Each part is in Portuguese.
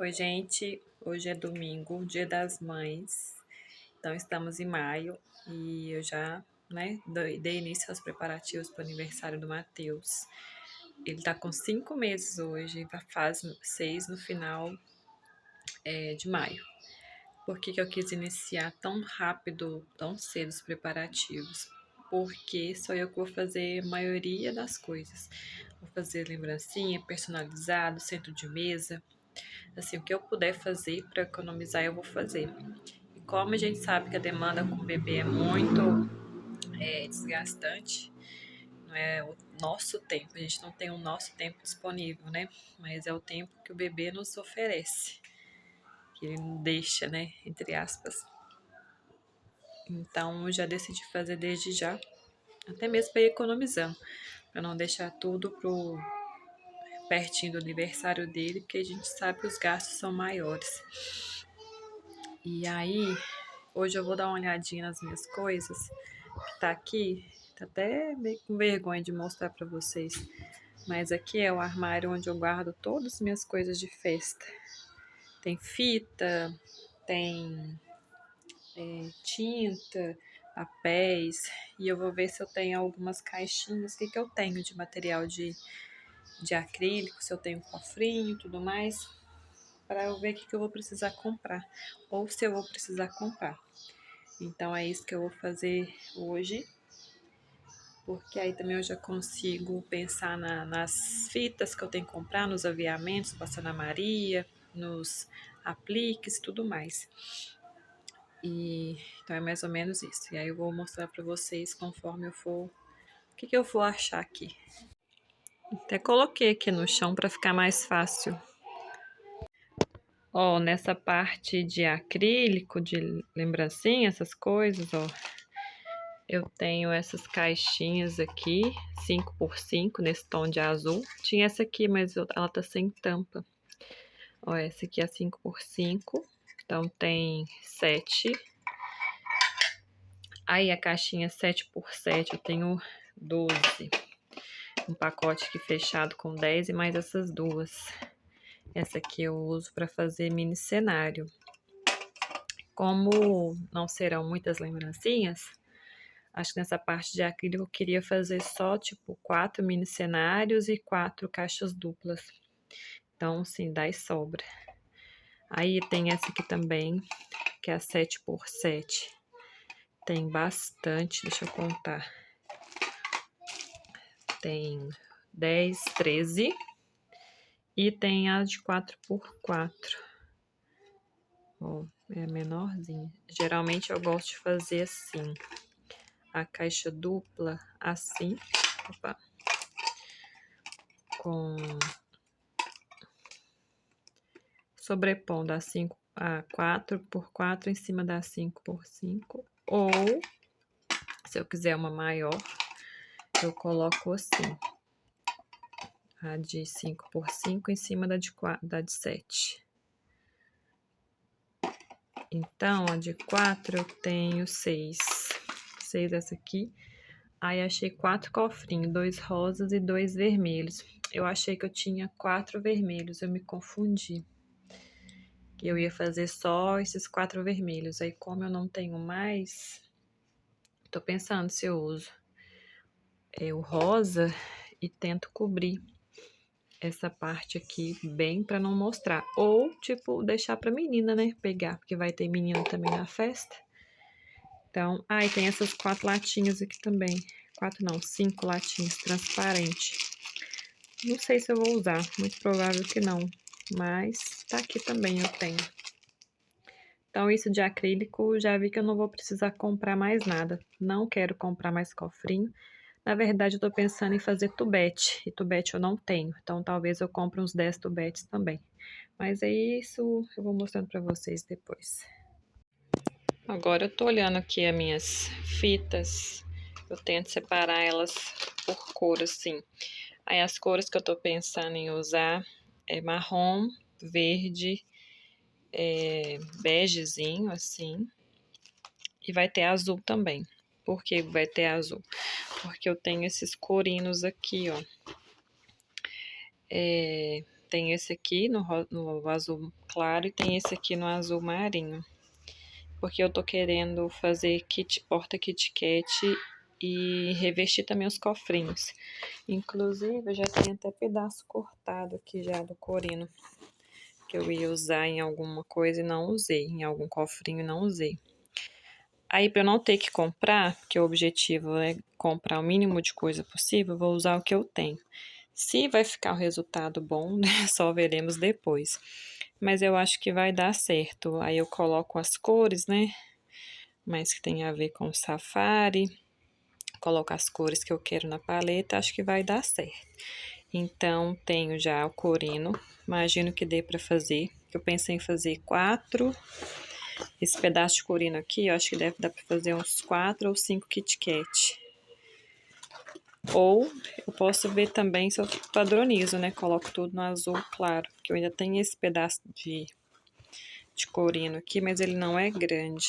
Oi, gente. Hoje é domingo, Dia das Mães. Então, estamos em maio e eu já, dei início aos preparativos para o aniversário do Matheus. Ele tá com 5 meses hoje, faz 6 no final de maio. Por que que eu quis iniciar tão rápido, tão cedo os preparativos? Porque sou eu que vou fazer a maioria das coisas. Vou fazer lembrancinha, personalizado, centro de mesa. Assim, o que eu puder fazer para economizar, eu vou fazer. E como a gente sabe que a demanda com o bebê é muito desgastante, não é o nosso tempo, a gente não tem o nosso tempo disponível, né? Mas é o tempo que o bebê nos oferece, que ele não deixa, né? Entre aspas. Então, eu já decidi fazer desde já, até mesmo para ir economizando, para não deixar tudo pro pertinho do aniversário dele, porque a gente sabe que os gastos são maiores. E aí, hoje eu vou dar uma olhadinha nas minhas coisas, que tá aqui, tá até meio com vergonha de mostrar pra vocês. Mas aqui é o armário onde eu guardo todas as minhas coisas de festa. Tem fita, tem tinta, papéis, e eu vou ver se eu tenho algumas caixinhas. O que que eu tenho de material de acrílico, se eu tenho cofrinho e tudo mais, para eu ver o que que eu vou precisar comprar, ou se eu vou precisar comprar. Então é isso que eu vou fazer hoje, porque aí também eu já consigo pensar nas fitas que eu tenho que comprar, nos aviamentos, passar na Maria, nos apliques e tudo mais. E então é mais ou menos isso. E aí eu vou mostrar para vocês conforme eu for, o que que eu vou achar aqui. Até coloquei aqui no chão para ficar mais fácil. Ó, nessa parte de acrílico, de lembrancinha, essas coisas, ó. Eu tenho essas caixinhas aqui, 5x5, nesse tom de azul. Tinha essa aqui, mas ela tá sem tampa. Ó, essa aqui é 5x5, então tem 7. Aí a caixinha 7x7 eu tenho 12. Um pacote aqui fechado com 10 e mais essas duas. Essa aqui eu uso para fazer mini cenário. Como não serão muitas lembrancinhas, acho que nessa parte de acrílico eu queria fazer só, tipo, 4 mini cenários e 4 caixas duplas. Então, sim, dá e sobra. Aí tem essa aqui também, que é a 7x7. Tem bastante, deixa eu contar. Tem 10, 13. E tem a de 4x4. Ó, é menorzinha. Geralmente eu gosto de fazer assim. A caixa dupla assim. Opa. Com sobrepondo a 4x4 em cima da 5x5, ou se eu quiser uma maior, eu coloco assim, a de 5x5 em cima da de 7. Então, a de 4 eu tenho 6 essa aqui. Aí achei 4 cofrinhos, 2 rosas e 2 vermelhos. Eu achei que eu tinha 4 vermelhos, eu me confundi. Eu ia fazer só esses 4 vermelhos. Aí, como eu não tenho mais, tô pensando se eu uso o rosa e tento cobrir essa parte aqui bem pra não mostrar. Ou, tipo, deixar pra menina, né, pegar, porque vai ter menina também na festa. Então, e tem essas 4 latinhas aqui também. 4 não, 5 latinhas transparentes. Não sei se eu vou usar, muito provável que não. Mas tá aqui também, eu tenho. Então, isso de acrílico, já vi que eu não vou precisar comprar mais nada. Não quero comprar mais cofrinho. Na verdade, eu tô pensando em fazer tubete. E tubete eu não tenho. Então, talvez eu compre uns 10 tubetes também. Mas é isso, eu vou mostrando pra vocês depois. Agora eu tô olhando aqui as minhas fitas. Eu tento separar elas por cor, assim. Aí as cores que eu tô pensando em usar é marrom, verde, begezinho, assim. E vai ter azul também. Por que vai ter azul? Porque eu tenho esses corinos aqui, ó. Tem esse aqui no azul claro e tem esse aqui no azul marinho. Porque eu tô querendo fazer porta Kit Kat e revestir também os cofrinhos. Inclusive, eu já tenho até pedaço cortado aqui já do corino, que eu ia usar em alguma coisa e não usei, em algum cofrinho e não usei. Aí, para eu não ter que comprar, porque o objetivo é comprar o mínimo de coisa possível, eu vou usar o que eu tenho. Se vai ficar o resultado bom, né, só veremos depois. Mas eu acho que vai dar certo. Aí eu coloco as cores, né? Mas que tem a ver com o safari. Coloco as cores que eu quero na paleta, acho que vai dar certo. Então, tenho já o corino. Imagino que dê para fazer. Eu pensei em fazer 4. Esse pedaço de corino aqui, eu acho que deve dar para fazer uns 4 ou 5 Kit Kat. Ou eu posso ver também se eu padronizo, né? Coloco tudo no azul claro, que eu ainda tenho esse pedaço de corino aqui, mas ele não é grande.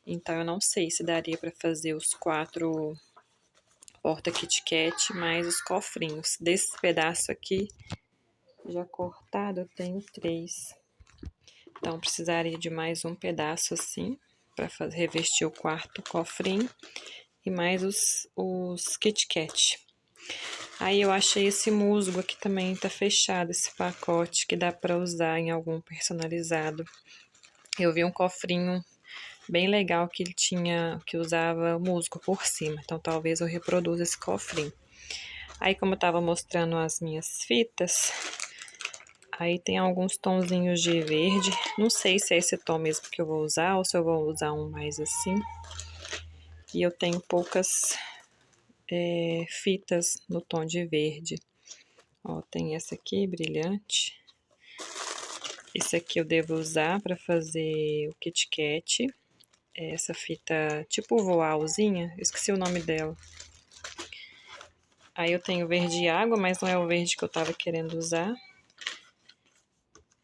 Então eu não sei se daria para fazer os 4 porta Kit Kat mais os cofrinhos. Desse pedaço aqui, já cortado, eu tenho 3. Então precisaria de mais um pedaço assim, para revestir o quarto cofrinho. E mais os Kit Kat. Aí eu achei esse musgo aqui também, tá fechado esse pacote, que dá para usar em algum personalizado. Eu vi um cofrinho bem legal que ele tinha, que usava musgo por cima, então talvez eu reproduza esse cofrinho. Aí como eu tava mostrando as minhas fitas, aí tem alguns tonzinhos de verde, não sei se é esse tom mesmo que eu vou usar ou se eu vou usar um mais assim. E eu tenho poucas fitas no tom de verde. Ó, tem essa aqui, brilhante. Esse aqui eu devo usar para fazer o Kit Kat. Essa fita tipo voalzinha, esqueci o nome dela. Aí eu tenho verde água, mas não é o verde que eu tava querendo usar.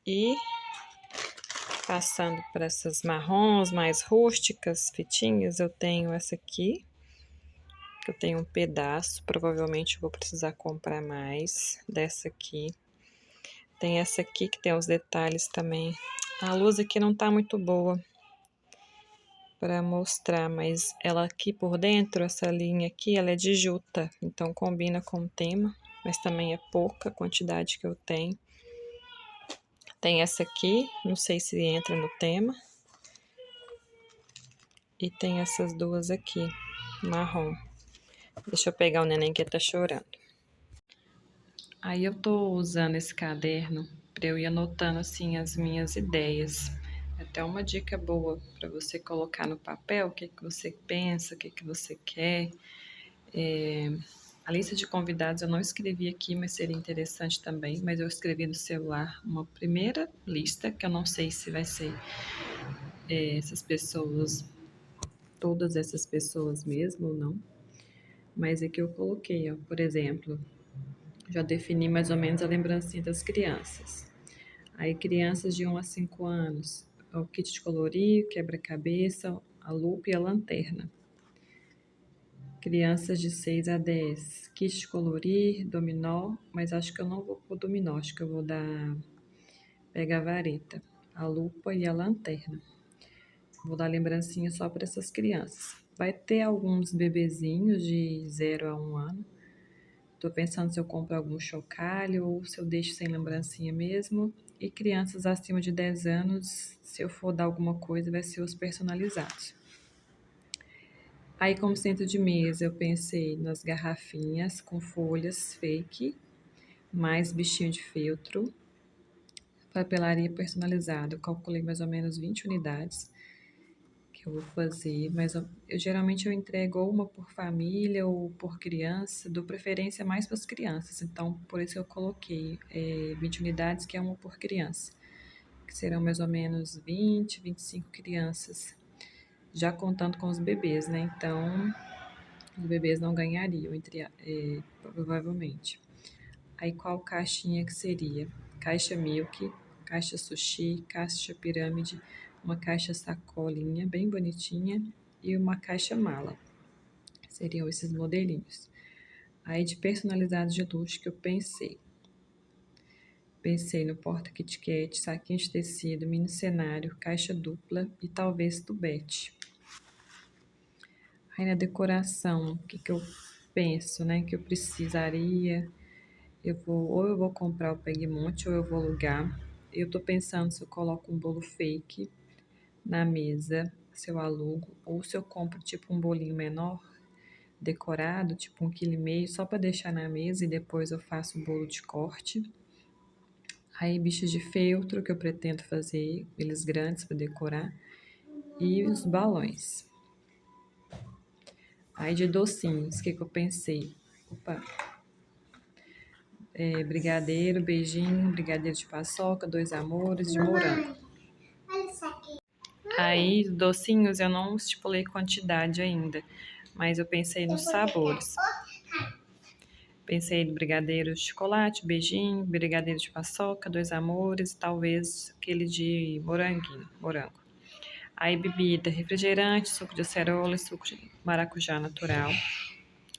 E passando para essas marrons mais rústicas, fitinhas, eu tenho essa aqui. Eu tenho um pedaço, provavelmente eu vou precisar comprar mais dessa aqui. Tem essa aqui que tem os detalhes também. A luz aqui não tá muito boa para mostrar, mas ela aqui por dentro, essa linha aqui, ela é de juta, então combina com o tema, mas também é pouca a quantidade que eu tenho. Tem essa aqui, não sei se entra no tema. E tem essas duas aqui, marrom. Deixa eu pegar o neném que tá chorando. Aí eu tô usando esse caderno para eu ir anotando assim as minhas ideias. É até uma dica boa para você colocar no papel o que que você pensa, o que que você quer. A lista de convidados eu não escrevi aqui, mas seria interessante também. Mas eu escrevi no celular uma primeira lista, que eu não sei se vai ser essas pessoas, todas essas pessoas mesmo ou não. Mas aqui eu coloquei, ó, por exemplo, já defini mais ou menos a lembrancinha das crianças. Aí, crianças de 1 a 5 anos, o kit de colorir, quebra-cabeça, a lupa e a lanterna. Crianças de 6 a 10, kit de colorir, dominó, mas acho que eu não vou pôr dominó, acho que eu vou dar pega a vareta, a lupa e a lanterna. Vou dar lembrancinha só para essas crianças. Vai ter alguns bebezinhos de 0 a 1 ano. Tô pensando se eu compro algum chocalho ou se eu deixo sem lembrancinha mesmo. E crianças acima de 10 anos, se eu for dar alguma coisa, vai ser os personalizados. Aí, como centro de mesa, eu pensei nas garrafinhas com folhas fake, mais bichinho de feltro. Papelaria personalizada, eu calculei mais ou menos 20 unidades que eu vou fazer, mas geralmente eu entrego uma por família ou por criança, dou preferência mais para as crianças, então por isso eu coloquei 20 unidades, que é uma por criança, que serão mais ou menos 20, 25 crianças, já contando com os bebês, né? Então os bebês não ganhariam, provavelmente. Aí qual caixinha que seria? Caixa Milk, caixa Sushi, caixa Pirâmide, uma caixa sacolinha bem bonitinha e uma caixa mala. Seriam esses modelinhos. Aí de personalizados de luxo que eu pensei. Pensei no porta Kit Kat, saquinho de tecido, mini cenário, caixa dupla e talvez tubete. Aí na decoração, o que eu penso, né, que eu precisaria? Ou eu vou comprar o Pegmonte ou eu vou alugar. Eu tô pensando se eu coloco um bolo fake na mesa, se eu alugo, ou se eu compro tipo um bolinho menor, decorado, tipo 1,5 kg, só para deixar na mesa e depois eu faço o bolo de corte. Aí bichos de feltro que eu pretendo fazer, eles grandes para decorar, e os balões. Aí de docinhos, o que eu pensei? Opa! Brigadeiro, beijinho, brigadeiro de paçoca, 2 amores de morango. Olha isso aqui. Aí, docinhos eu não estipulei quantidade ainda, mas eu pensei nos sabores. Pensei no brigadeiro de chocolate, beijinho, brigadeiro de paçoca, 2 amores, talvez aquele de morango. Aí bebida, refrigerante, suco de acerola e suco de maracujá natural.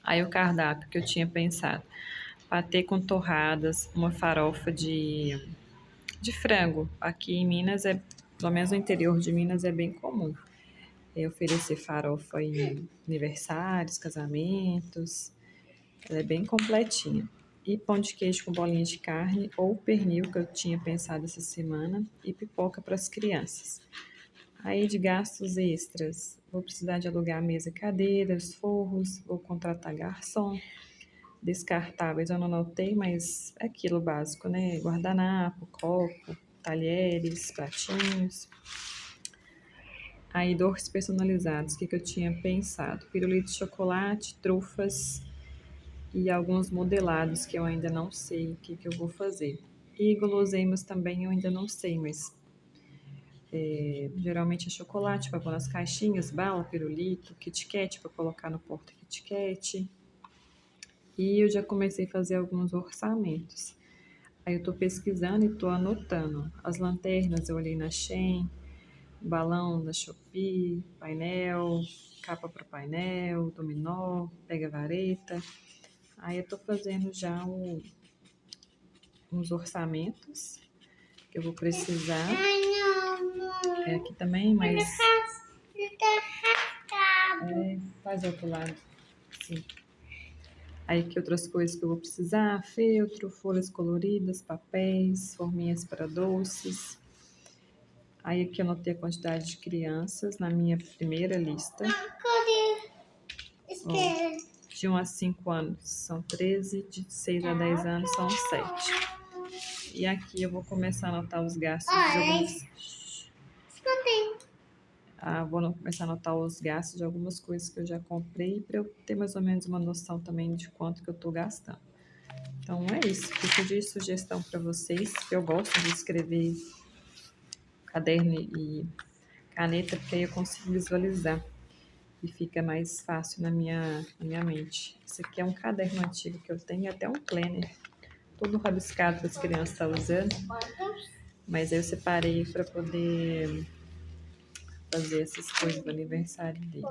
Aí o cardápio que eu tinha pensado, patê com torradas, uma farofa de frango. Aqui em Minas, pelo menos no interior de Minas, é bem comum oferecer farofa em aniversários, casamentos. Ela é bem completinha. E pão de queijo com bolinha de carne ou pernil, que eu tinha pensado essa semana, e pipoca para as crianças. Aí de gastos extras, vou precisar de alugar mesa e cadeiras, forros, vou contratar garçom. Descartáveis eu não anotei, mas é aquilo básico, né? Guardanapo, copo, talheres, pratinhos. Aí doces personalizados, o que eu tinha pensado? Pirulito de chocolate, trufas e alguns modelados que eu ainda não sei o que eu vou fazer. E guloseimas também eu ainda não sei, mas geralmente é chocolate para pôr nas caixinhas, bala, pirulito, Kit Kat para colocar no porta Kit Kat. E eu já comecei a fazer alguns orçamentos. Aí eu tô pesquisando e tô anotando. As lanternas eu olhei na Shein, balão da Shopee, painel, capa para painel, dominó, pega-vareta. Aí eu tô fazendo já uns orçamentos que eu vou precisar. Aqui também, mas faz outro lado. Sim. Aí que outras coisas que eu vou precisar: feltro, folhas coloridas, papéis, forminhas para doces. Aí aqui eu anotei a quantidade de crianças na minha primeira lista. Ó, de 1 a 5 anos são 13, de 6 a 10 anos são 7. E aqui eu vou começar a anotar os gastos de algumas... vou começar a anotar os gastos de algumas coisas que eu já comprei para eu ter mais ou menos uma noção também de quanto que eu estou gastando. Então é isso, fico de sugestão para vocês. Eu gosto de escrever caderno e caneta porque aí eu consigo visualizar e fica mais fácil na minha mente. Esse aqui é um caderno antigo que eu tenho, até um planner, todo rabiscado que as crianças estão usando, mas aí eu separei para poder fazer essas coisas do aniversário dele.